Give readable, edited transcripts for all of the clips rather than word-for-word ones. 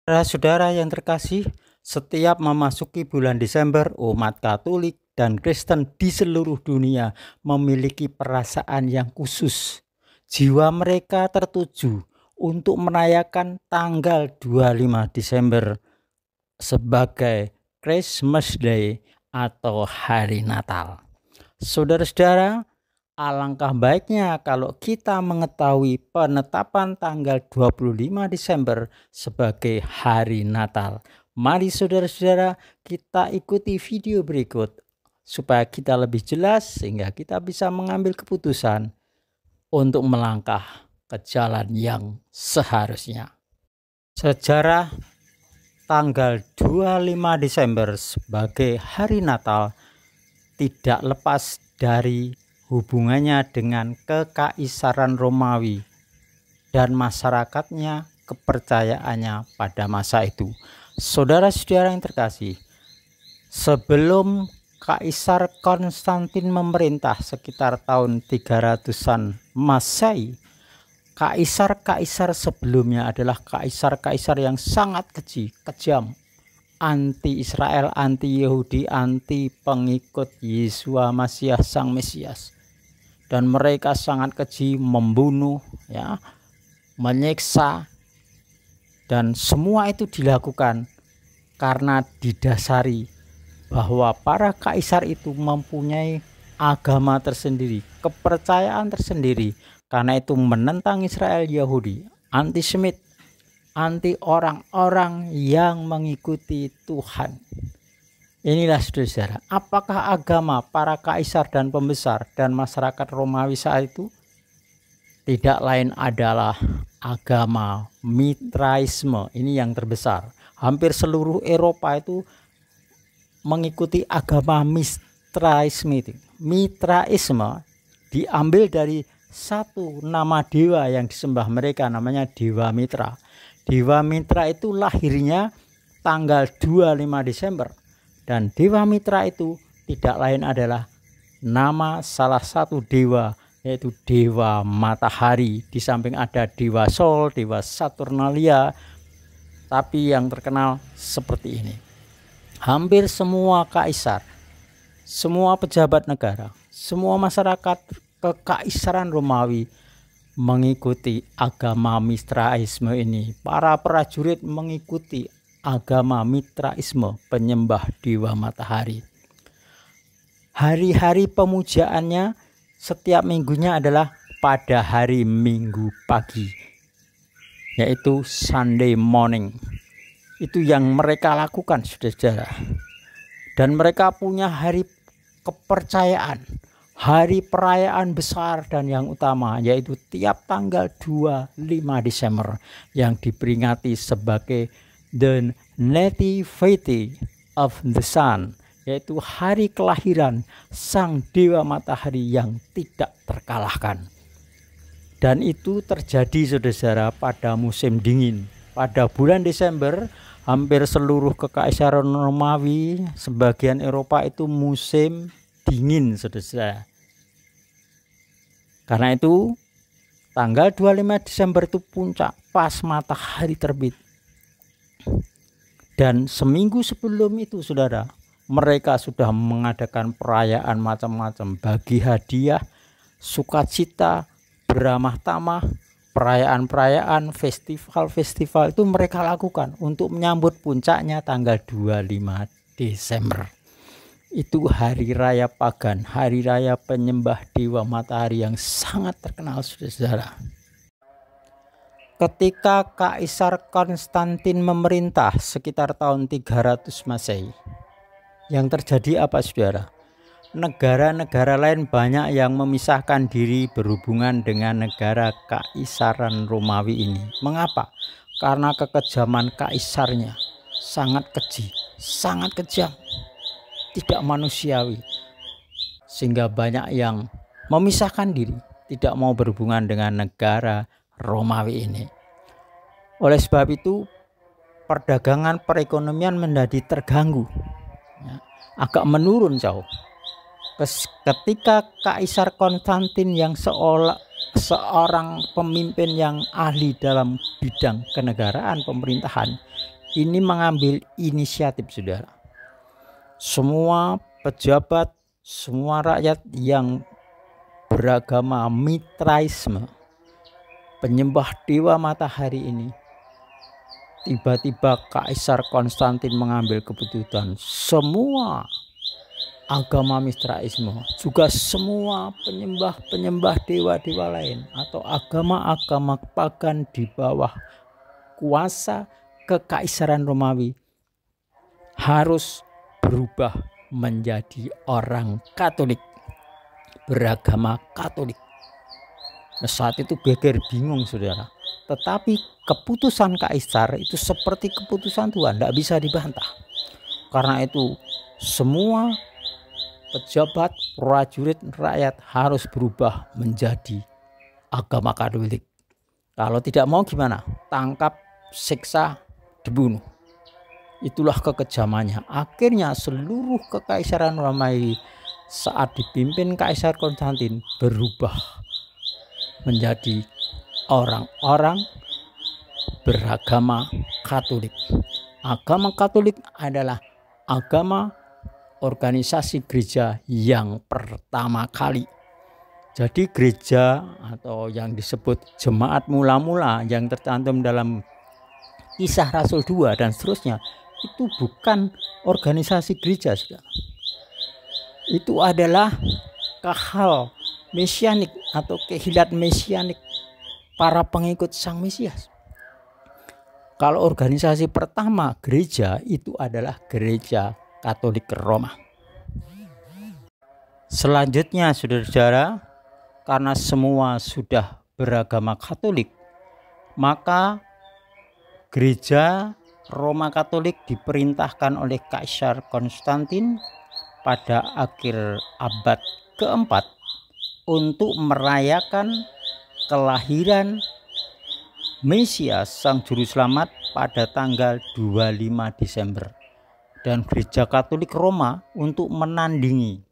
Saudara yang terkasih, setiap memasuki bulan Desember, umat Katolik dan Kristen di seluruh dunia memiliki perasaan yang khusus. Jiwa mereka tertuju untuk merayakan tanggal 25 Desember sebagai Christmas Day atau Hari Natal. Saudara-saudara, alangkah baiknya kalau kita mengetahui penetapan tanggal 25 Desember sebagai Hari Natal. Mari saudara-saudara kita ikuti video berikut supaya kita lebih jelas sehingga kita bisa mengambil keputusan untuk melangkah ke jalan yang seharusnya. Sejarah tanggal 25 Desember sebagai Hari Natal tidak lepas dari hubungannya dengan kekaisaran Romawi dan masyarakatnya, kepercayaannya pada masa itu. Saudara-saudara yang terkasih, sebelum Kaisar Konstantin memerintah sekitar tahun 300-an Masehi, kaisar-kaisar sebelumnya adalah kaisar-kaisar yang sangat keji, kejam, anti Israel, anti Yahudi, anti pengikut Yeshua Masias Sang Mesias. Dan mereka sangat keji, membunuh, menyiksa, dan semua itu dilakukan karena didasari bahwa para kaisar itu mempunyai agama tersendiri, kepercayaan tersendiri. Karena itu menentang Israel, Yahudi, antisemit, anti orang-orang yang mengikuti Tuhan. Inilah saudara-saudara, apakah agama para kaisar dan pembesar dan masyarakat Romawi saat itu? Tidak lain adalah agama Mitraisme. Ini yang terbesar. Hampir seluruh Eropa itu mengikuti agama Mitraisme. Mitraisme diambil dari satu nama dewa yang disembah mereka, namanya Dewa Mitra. Dewa Mitra itu lahirnya tanggal 25 Desember. Dan Dewa Mitra itu tidak lain adalah nama salah satu dewa, yaitu Dewa Matahari. Di samping ada Dewa Sol, Dewa Saturnalia, tapi yang terkenal seperti ini. Hampir semua kaisar, semua pejabat negara, semua masyarakat kekaisaran Romawi mengikuti agama Mitraisme ini. Para prajurit mengikuti agama Mitraisme, penyembah Dewa Matahari. Hari-hari pemujaannya setiap minggunya adalah pada hari Minggu pagi, yaitu Sunday morning. Itu yang mereka lakukan, saudara-saudara. Dan mereka punya hari kepercayaan, hari perayaan besar dan yang utama, yaitu tiap tanggal 25 Desember yang diperingati sebagai the nativity of the sun, yaitu hari kelahiran sang Dewa Matahari yang tidak terkalahkan. Dan itu terjadi, saudara-saudara, pada musim dingin. Pada bulan Desember, hampir seluruh kekaisaran Romawi, sebagian Eropa itu musim dingin, saudara-saudara. Karena itu tanggal 25 Desember itu puncak, pas matahari terbit. Dan seminggu sebelum itu, saudara, mereka sudah mengadakan perayaan macam-macam, bagi hadiah, sukacita, beramah tamah, perayaan-perayaan, festival-festival itu mereka lakukan untuk menyambut puncaknya tanggal 25 Desember. Itu hari raya pagan, hari raya penyembah Dewa Matahari yang sangat terkenal, saudara-saudara. Ketika Kaisar Konstantin memerintah sekitar tahun 300 Masehi, yang terjadi apa, saudara? Negara-negara lain banyak yang memisahkan diri berhubungan dengan negara Kaisaran Romawi ini. Mengapa? Karena kekejaman kaisarnya sangat keji, sangat kejam, tidak manusiawi, sehingga banyak yang memisahkan diri, tidak mau berhubungan dengan negara Romawi ini. Oleh sebab itu perdagangan, perekonomian menjadi terganggu, agak menurun jauh. Ketika Kaisar Konstantin yang seorang pemimpin yang ahli dalam bidang kenegaraan, pemerintahan, ini mengambil inisiatif, saudara. Semua pejabat, semua rakyat yang beragama Mitraisme, penyembah dewa matahari ini, tiba-tiba Kaisar Konstantin mengambil keputusan semua agama Mitraisme, juga semua penyembah dewa-dewa lain atau agama-agama pagan di bawah kuasa Kekaisaran Romawi harus berubah menjadi orang Katolik, beragama Katolik. Nah, saat itu geger bingung, saudara. Tetapi keputusan Kaisar itu seperti keputusan Tuhan, tidak bisa dibantah. Karena itu semua pejabat, prajurit, rakyat harus berubah menjadi agama Katolik. Kalau tidak mau gimana? Tangkap, siksa, dibunuh. Itulah kekejamannya. Akhirnya seluruh Kekaisaran Romawi saat dipimpin Kaisar Konstantin berubah menjadi orang-orang beragama Katolik. Agama Katolik adalah agama organisasi gereja yang pertama kali. Jadi gereja atau yang disebut jemaat mula-mula yang tercantum dalam Kisah Rasul 2 dan seterusnya, itu bukan organisasi gereja, saudara. Itu adalah kahal mesianik atau kehilat mesianik para pengikut Sang Mesias. Kalau organisasi pertama gereja itu adalah Gereja Katolik Roma. Selanjutnya, saudara-saudara, karena semua sudah beragama Katolik, maka Gereja Roma Katolik diperintahkan oleh Kaisar Konstantin pada akhir abad keempat untuk merayakan kelahiran Mesias Sang Juru Selamat pada tanggal 25 Desember. Dan Gereja Katolik Roma untuk menandingi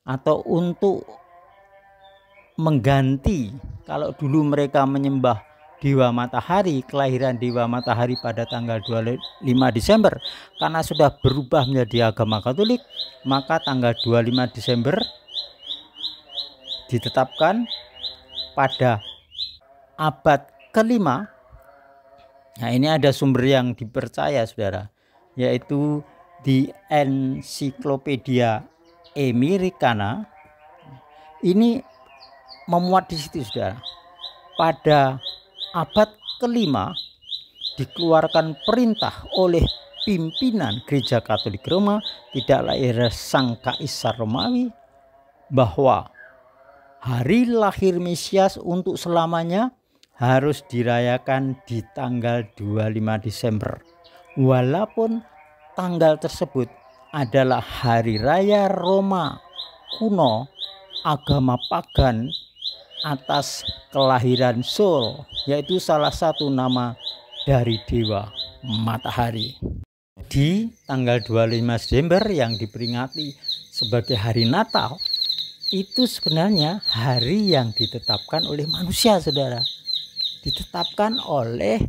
atau untuk mengganti, kalau dulu mereka menyembah Dewa Matahari, kelahiran Dewa Matahari pada tanggal 25 Desember, karena sudah berubah menjadi agama Katolik, maka tanggal 25 Desember ditetapkan pada abad kelima. Nah, ini ada sumber yang dipercaya, saudara, yaitu di Ensiklopedia Americana. Ini memuat di situ, saudara. Pada abad kelima dikeluarkan perintah oleh pimpinan Gereja Katolik Roma, tidak lain Sang Kaisar Romawi, bahwa hari lahir Mesias untuk selamanya harus dirayakan di tanggal 25 Desember. Walaupun tanggal tersebut adalah hari raya Roma kuno, agama pagan atas kelahiran Sol, yaitu salah satu nama dari Dewa Matahari. Di tanggal 25 Desember yang diperingati sebagai hari Natal, itu sebenarnya hari yang ditetapkan oleh manusia, saudara. Ditetapkan oleh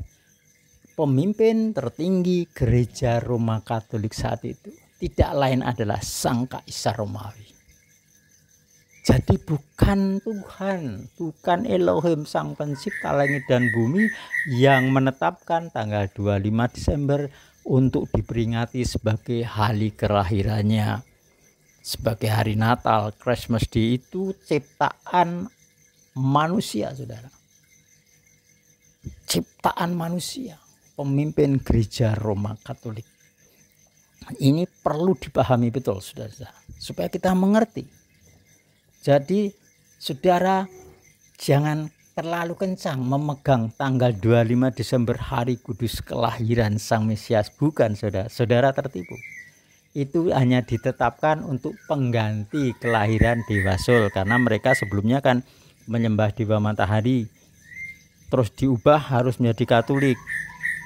pemimpin tertinggi Gereja Roma Katolik saat itu. Tidak lain adalah Sang Kaisar Romawi. Jadi bukan Tuhan, bukan Elohim Sang Pencipta langit dan bumi yang menetapkan tanggal 25 Desember untuk diperingati sebagai hari kelahirannya, sebagai hari Natal. Christmas Day itu ciptaan manusia, saudara. Ciptaan manusia, pemimpin Gereja Roma Katolik. Ini perlu dipahami betul, saudara, supaya kita mengerti. Jadi saudara jangan terlalu kencang memegang tanggal 25 Desember hari kudus kelahiran Sang Mesias. Bukan, saudara. Saudara tertipu. Itu hanya ditetapkan untuk pengganti kelahiran Dewa Sol, karena mereka sebelumnya kan menyembah Dewa Matahari, terus diubah harus menjadi Katolik.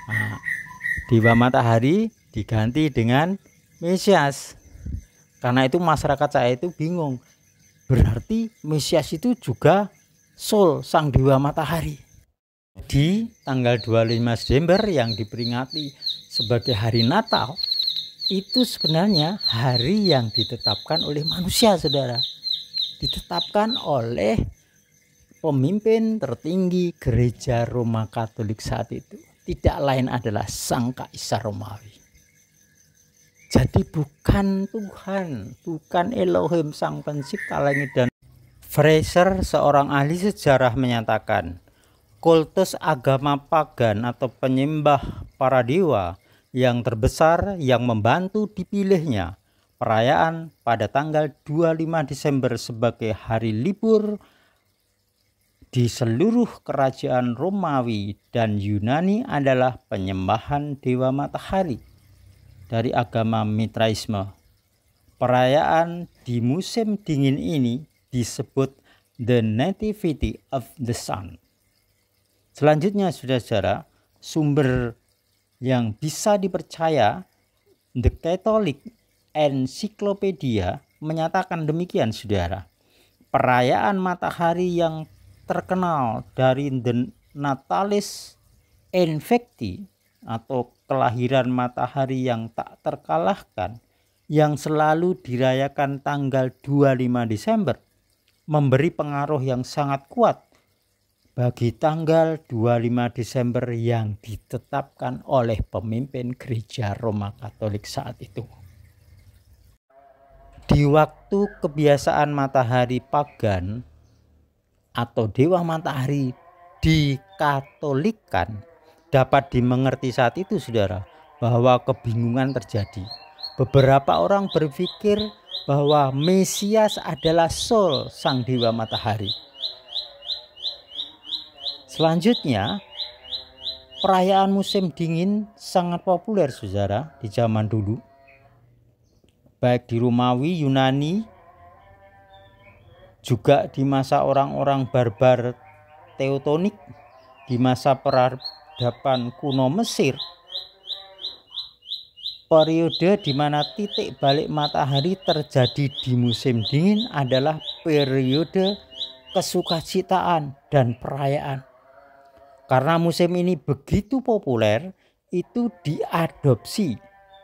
Nah, Dewa Matahari diganti dengan Mesias. Karena itu masyarakat saya itu bingung. Berarti Mesias itu juga Sol, sang Dewa Matahari. Di tanggal 25 Desember yang diperingati sebagai hari Natal, itu sebenarnya hari yang ditetapkan oleh manusia, saudara. Ditetapkan oleh pemimpin tertinggi gereja Roma Katolik saat itu. Tidak lain adalah Sang Kaisar Romawi. Jadi bukan Tuhan, bukan Elohim Sang Pencipta langit dan Fraser, seorang ahli sejarah, menyatakan kultus agama pagan atau penyembah para dewa yang terbesar yang membantu dipilihnya perayaan pada tanggal 25 Desember sebagai hari libur di seluruh kerajaan Romawi dan Yunani adalah penyembahan dewa matahari dari agama Mitraisme. Perayaan di musim dingin ini disebut The Nativity of the Sun. Selanjutnya, saudara-saudara, sumber yang bisa dipercaya, The Catholic Encyclopedia, menyatakan demikian, saudara. Perayaan matahari yang terkenal dari The Natalis Infecti atau kelahiran matahari yang tak terkalahkan yang selalu dirayakan tanggal 25 Desember memberi pengaruh yang sangat kuat bagi tanggal 25 Desember yang ditetapkan oleh pemimpin gereja Roma Katolik saat itu. Di waktu kebiasaan matahari pagan atau dewa matahari dikatolikan, dapat dimengerti saat itu, saudara, bahwa kebingungan terjadi. Beberapa orang berpikir bahwa Mesias adalah Sol, sang dewa matahari. Selanjutnya, perayaan musim dingin sangat populer, saudara, di zaman dulu. Baik di Romawi, Yunani, juga di masa orang-orang barbar Teutonik, di masa peradaban kuno Mesir. Periode di mana titik balik matahari terjadi di musim dingin adalah periode kesukacitaan dan perayaan. Karena musim ini begitu populer, itu diadopsi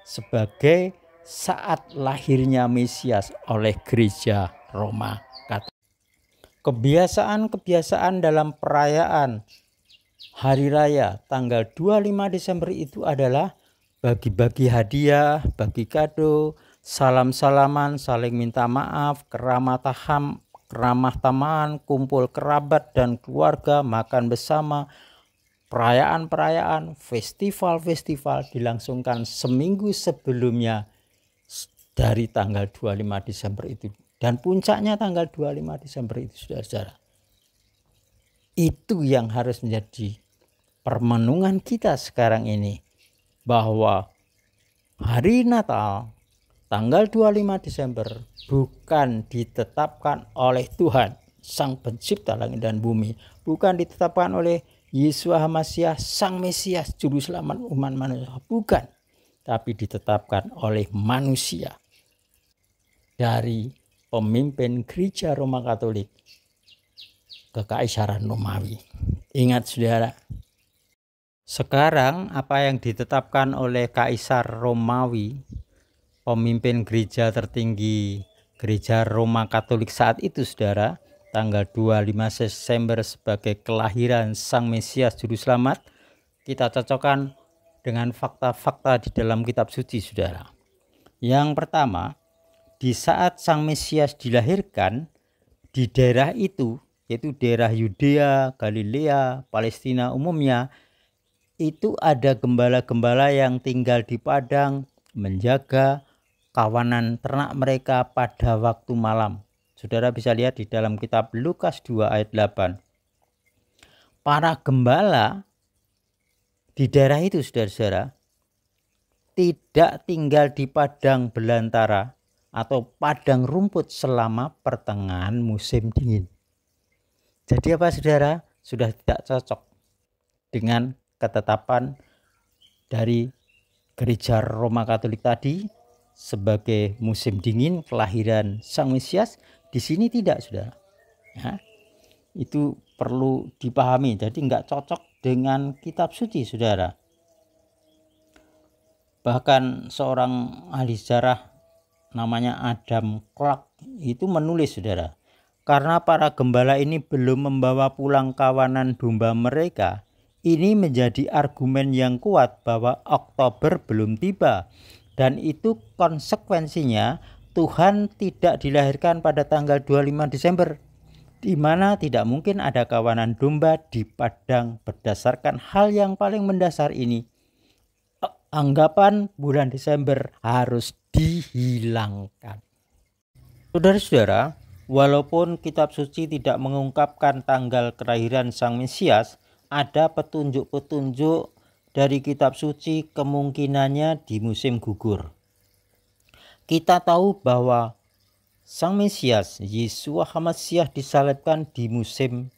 sebagai saat lahirnya Mesias oleh gereja Roma Katolik. Kebiasaan-kebiasaan dalam perayaan hari raya tanggal 25 Desember itu adalah bagi-bagi hadiah, bagi kado, salam-salaman, saling minta maaf, keramah tamahan, kumpul kerabat dan keluarga, makan bersama. Perayaan-perayaan, festival-festival dilangsungkan seminggu sebelumnya dari tanggal 25 Desember itu. Dan puncaknya tanggal 25 Desember itu, saudara-saudara. Itu yang harus menjadi permenungan kita sekarang ini, bahwa hari Natal tanggal 25 Desember bukan ditetapkan oleh Tuhan Sang Pencipta langit dan bumi, bukan ditetapkan oleh Yesus Hamasiah Sang Mesias Juru Selamat umat manusia, bukan, tapi ditetapkan oleh manusia dari pemimpin gereja Roma Katolik Kekaisaran Romawi. Ingat, saudara, sekarang apa yang ditetapkan oleh Kaisar Romawi, pemimpin gereja tertinggi gereja Roma Katolik saat itu, saudara, tanggal 25 Desember sebagai kelahiran Sang Mesias Juru Selamat, kita cocokkan dengan fakta-fakta di dalam kitab suci, saudara. Yang pertama, di saat Sang Mesias dilahirkan di daerah itu, yaitu daerah Yudea, Galilea, Palestina umumnya, itu ada gembala-gembala yang tinggal di padang menjaga kawanan ternak mereka pada waktu malam. Saudara bisa lihat di dalam kitab Lukas 2 ayat 8. Para gembala di daerah itu, saudara-saudara, tidak tinggal di padang belantara atau padang rumput selama pertengahan musim dingin. Jadi apa, saudara? Sudah tidak cocok dengan ketetapan dari gereja Roma Katolik tadi sebagai musim dingin kelahiran Sang Mesias. Di sini tidak, saudara. Ya, itu perlu dipahami. Jadi nggak cocok dengan kitab suci, saudara. Bahkan seorang ahli sejarah namanya Adam Clark itu menulis, saudara, karena para gembala ini belum membawa pulang kawanan domba mereka, ini menjadi argumen yang kuat bahwa Oktober belum tiba, dan itu konsekuensinya Tuhan tidak dilahirkan pada tanggal 25 Desember, di mana tidak mungkin ada kawanan domba di padang. Berdasarkan hal yang paling mendasar ini, anggapan bulan Desember harus dihilangkan. Saudara-saudara, walaupun kitab suci tidak mengungkapkan tanggal kelahiran Sang Mesias, ada petunjuk-petunjuk dari kitab suci kemungkinannya di musim gugur. Kita tahu bahwa Sang Mesias, Yeshua HaMasyiah, disalibkan di musim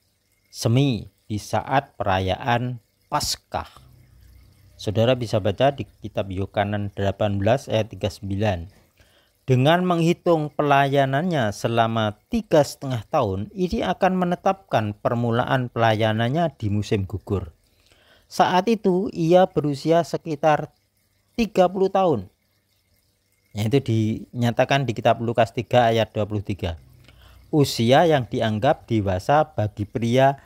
semi, di saat perayaan Paskah. Saudara bisa baca di kitab Yohanes 18 ayat 39. Dengan menghitung pelayanannya selama 3,5 tahun, ini akan menetapkan permulaan pelayanannya di musim gugur. Saat itu ia berusia sekitar 30 tahun. Yaitu dinyatakan di kitab Lukas 3 ayat 23. Usia yang dianggap dewasa bagi pria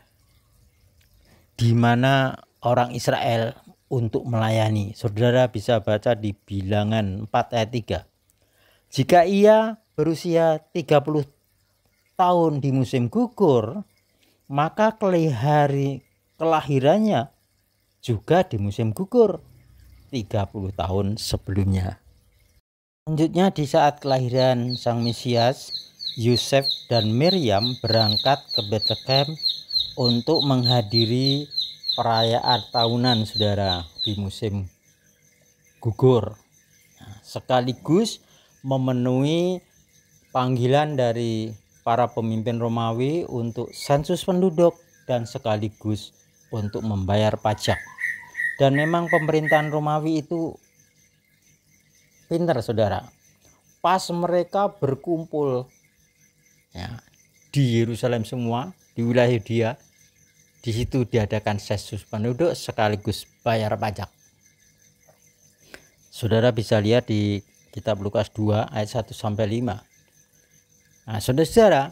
di mana orang Israel untuk melayani. Saudara bisa baca di Bilangan 4 ayat 3. Jika ia berusia 30 tahun di musim gugur, maka kelahirannya juga di musim gugur 30 tahun sebelumnya. Selanjutnya, di saat kelahiran Sang Mesias, Yosef dan Miriam berangkat ke Bethlehem untuk menghadiri perayaan tahunan, saudara, di musim gugur. Sekaligus memenuhi panggilan dari para pemimpin Romawi untuk sensus penduduk dan sekaligus untuk membayar pajak. Dan memang pemerintahan Romawi itu pintar, saudara. Pas mereka berkumpul di Yerusalem semua, di wilayah Yudea, di situ diadakan sensus penduduk sekaligus bayar pajak. Saudara bisa lihat di kitab Lukas 2 ayat 1 sampai 5. Nah, saudara,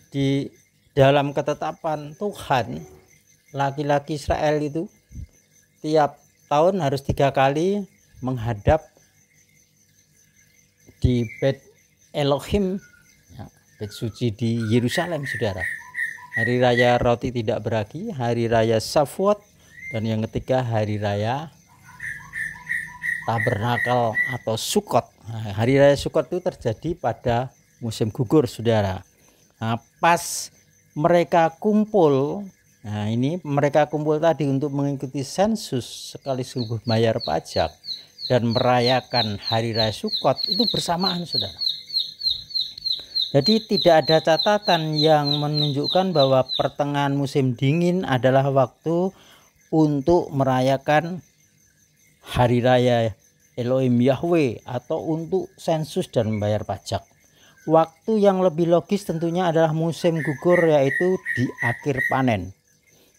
di dalam ketetapan Tuhan, laki-laki Israel itu tiap tahun harus 3 kali menghadap di Bet Elohim, Bet suci di Yerusalem, saudara. Hari raya roti tidak beragi, hari raya Shavuot, dan yang ketiga hari raya Tabernakel atau Sukot. Nah, hari raya Sukot itu terjadi pada musim gugur, saudara. Nah, pas mereka kumpul, mereka kumpul tadi untuk mengikuti sensus sekaligus bayar pajak dan merayakan hari raya Sukot itu bersamaan, saudara. Jadi tidak ada catatan yang menunjukkan bahwa pertengahan musim dingin adalah waktu untuk merayakan hari raya Elohim Yahweh atau untuk sensus dan membayar pajak. Waktu yang lebih logis tentunya adalah musim gugur, yaitu di akhir panen.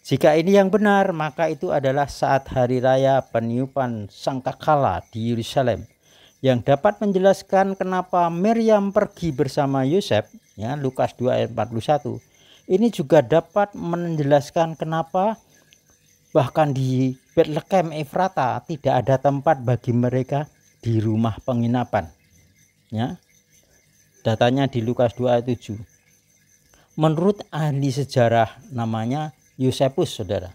Jika ini yang benar, maka itu adalah saat hari raya peniupan sangkakala di Yerusalem, yang dapat menjelaskan kenapa Miriam pergi bersama Yosef, Lukas 2 ayat 41. Ini juga dapat menjelaskan kenapa bahkan di Bethlehem Efrata tidak ada tempat bagi mereka di rumah penginapan. Datanya di Lukas 2 ayat 7. Menurut ahli sejarah namanya Yosefus, saudara,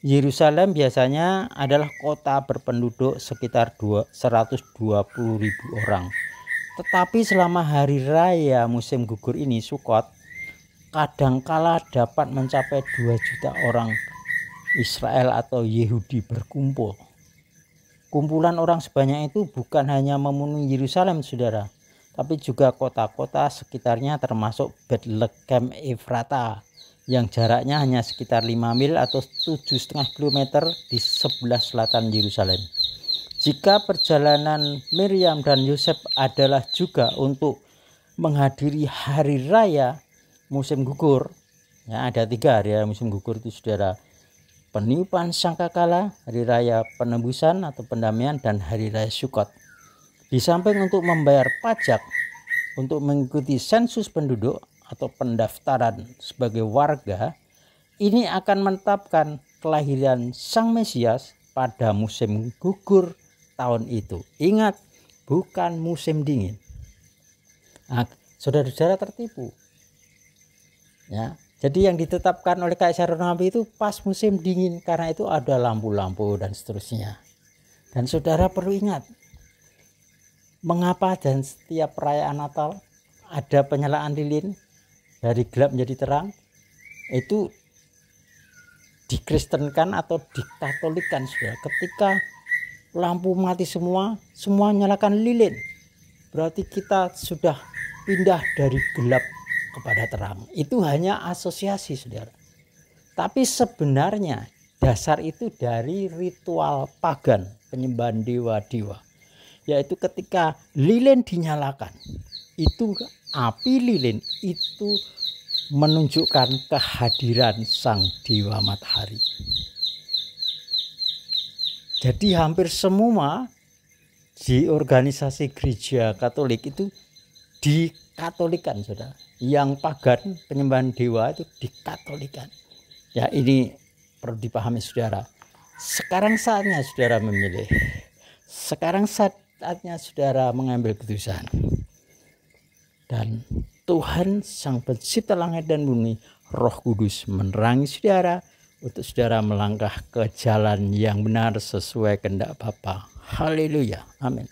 Yerusalem biasanya adalah kota berpenduduk sekitar 120.000 orang. Tetapi selama hari raya musim gugur ini, Sukot, kadangkala dapat mencapai 2 juta orang Israel atau Yehudi berkumpul. Kumpulan orang sebanyak itu bukan hanya memenuhi Yerusalem, saudara, tapi juga kota-kota sekitarnya termasuk Bethlehem Efrata yang jaraknya hanya sekitar 5 mil atau 7,5 km di sebelah selatan Yerusalem. Jika perjalanan Miriam dan Yosef adalah juga untuk menghadiri hari raya musim gugur, ada 3 hari raya musim gugur itu, saudara. peniupan sangkakala, hari raya penebusan atau pendamaian, dan hari raya Sukot. Di samping untuk membayar pajak, untuk mengikuti sensus penduduk atau pendaftaran sebagai warga, ini akan menetapkan kelahiran Sang Mesias pada musim gugur tahun itu. Ingat, bukan musim dingin. Nah, saudara-saudara tertipu. Ya, jadi yang ditetapkan oleh Kaisar Romawi itu pas musim dingin, karena itu ada lampu-lampu dan seterusnya. Dan saudara perlu ingat, mengapa dan setiap perayaan Natal ada penyalaan lilin dari gelap menjadi terang? Itu dikristenkan atau dikatolikan, saudara. Ketika lampu mati semua nyalakan lilin, berarti kita sudah pindah dari gelap kepada terang. Itu hanya asosiasi, saudara. Tapi sebenarnya dasar itu dari ritual pagan, penyembahan dewa-dewa. Yaitu ketika lilin dinyalakan, itu api lilin itu menunjukkan kehadiran sang dewa matahari. Jadi hampir semua di organisasi gereja Katolik itu dikatolikan, saudara. Yang pagan, penyembahan dewa itu dikatolikan. Ya, ini perlu dipahami, saudara. Sekarang saatnya saudara memilih. Sekarang saatnya saudara mengambil keputusan. Dan Tuhan Sang Pencipta langit dan bumi, Roh Kudus menerangi saudara untuk saudara melangkah ke jalan yang benar sesuai kehendak Bapa. Haleluya. Amin.